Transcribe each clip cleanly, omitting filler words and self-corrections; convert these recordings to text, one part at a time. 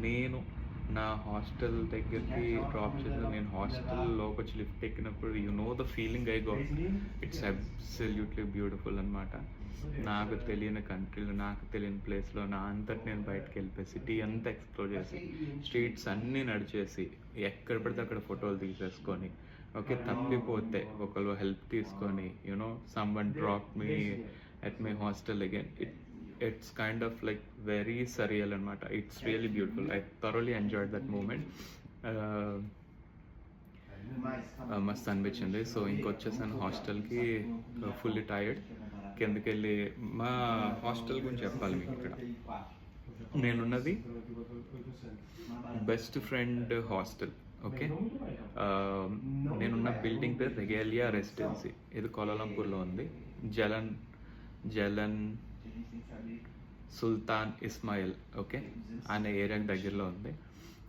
నేను నా హాస్టల్ దగ్గరికి డ్రాప్ చేసిన నేను హాస్టల్లోకి వచ్చి లిఫ్ట్ ఎక్కినప్పుడు the feeling I got, it's absolutely beautiful అనమాట. నాకు తెలియని కంట్రీలో, నాకు తెలియని ప్లేస్లో నా అంతటి నేను బయటకు వెళ్ళిపోయి సిటీ అంతా ఎక్స్ప్లోర్ చేసి, స్ట్రీట్స్ అన్నీ నడిచేసి, ఎక్కడ పడితే అక్కడ ఫోటోలు తీసేసుకొని, ఓకే, తప్పిపోతే ఒకళ్ళు హెల్ప్ తీసుకొని, someone drop me at my hostel again. It's kind of like very surreal అనమాట. It's really beautiful. I thoroughly enjoyed that moment. మస్తు అనిపించింది. సో ఇంకొచ్చేసాను హాస్టల్కి, ఫుల్లీ టైర్డ్. కిందకి వెళ్ళి మా హాస్టల్ గురించి చెప్పాలి మీకు. ఇక్కడ నేనున్నది బెస్ట్ ఫ్రెండ్ హాస్టల్. ఓకే, నేనున్న బిల్డింగ్ పేరు రెగేలియా రెసిడెన్సీ. ఇది కోలాలంపూర్లో ఉంది. జలన్ సుల్తాన్ ఇస్మాయిల్, ఓకే, అనే ఏరియాకి దగ్గరలో ఉంది.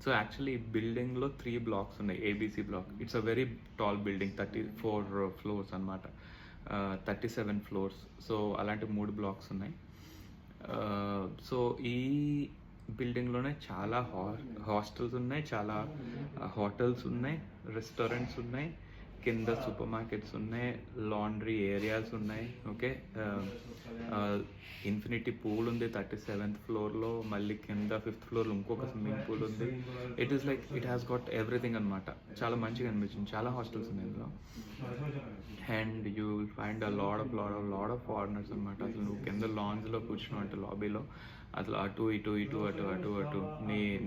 సో యాక్చువల్లీ ఈ బిల్డింగ్లో 3 బ్లాక్స్ ఉన్నాయి. ABC block, it's a very tall building, 34 floors అనమాట, 37 ఫ్లోర్స్. సో అలాంటి 3 బ్లాక్స్ ఉన్నాయి. సో ఈ బిల్డింగ్లోనే చాలా హాస్టల్స్ ఉన్నాయి, చాలా హోటల్స్ ఉన్నాయి, రెస్టారెంట్స్ ఉన్నాయి, కింద సూపర్ మార్కెట్స్ ఉన్నాయి, లాండ్రీ ఏరియాస్ ఉన్నాయి. ఓకే, ఇన్ఫినిటీ పూల్ ఉంది 37th ఫ్లోర్లో. మళ్ళీ కింద 5th ఫ్లోర్లో ఇంకొక స్విమ్మింగ్ పూల్ ఉంది. ఇట్ హ్యాస్ గాట్ ఎవ్రీథింగ్ అనమాట. చాలా మంచిగా అనిపించింది. చాలా హాస్టల్స్ ఉన్నాయి ఇందులో. And you will find a lot of foreigners అనమాట. అసలు నువ్వు కింద లాంజ్లో కూర్చున్నావు అంటే లాబీలో, అసలు అటు ఇటు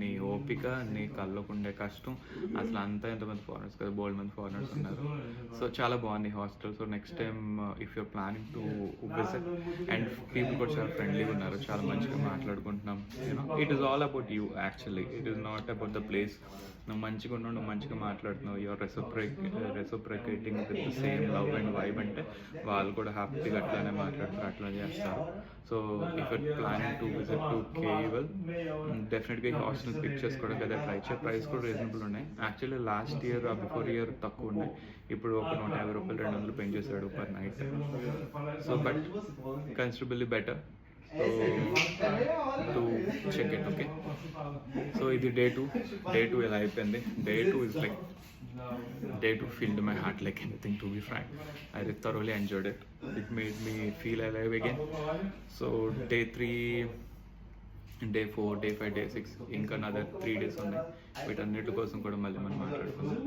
నీ ఓపిక, నీ కళ్ళకు ఉండే కష్టం, అసలు అంతా ఎంతమంది ఫారినర్స్ కదా, బోల్డ్ మంది ఫారినర్స్ ఉన్నారు. సో చాలా బాగుంది hostel. So next time if you're planning to visit, and people కూడా చాలా ఫ్రెండ్లీగా ఉన్నారు, చాలా మంచిగా మాట్లాడుకుంటున్నాం. It is all about you actually, it is not about the place. నువ్వు మంచిగా ఉన్నావు, నువ్వు మంచిగా మాట్లాడుతున్నావు, you're reciprocating with the same love and vibe అంటే వాళ్ళు కూడా హ్యాపీగా అట్లానే మాట్లాడతారు, అట్లా చేస్తారు. So if you're planning to visit to కేవల్, డెఫినెట్గా ఈ హాస్టల్ పిక్చర్స్ కూడా కదా ట్రై చేయ. ప్రైస్ కూడా రీజనబుల్ ఉన్నాయి. Actually last year before year తక్కువ ఉన్నాయి. ఇప్పుడు ఒక 150 రూపాయలు 200 పెంచేసాడు per night. So but considerably better. So to check it, okay. So ఇది day 2 ఇలా అయిపోయింది. Day 2 is like, day 2 filled my heart like anything, to be frank. I thoroughly enjoyed it. It made me feel alive again. So day 3, day 4, day 5, day 6 ఇంకా another 3 days ఉన్నాయి. వీటన్నిటి కోసం కూడా మళ్ళీ మనం మాట్లాడుకుందాం.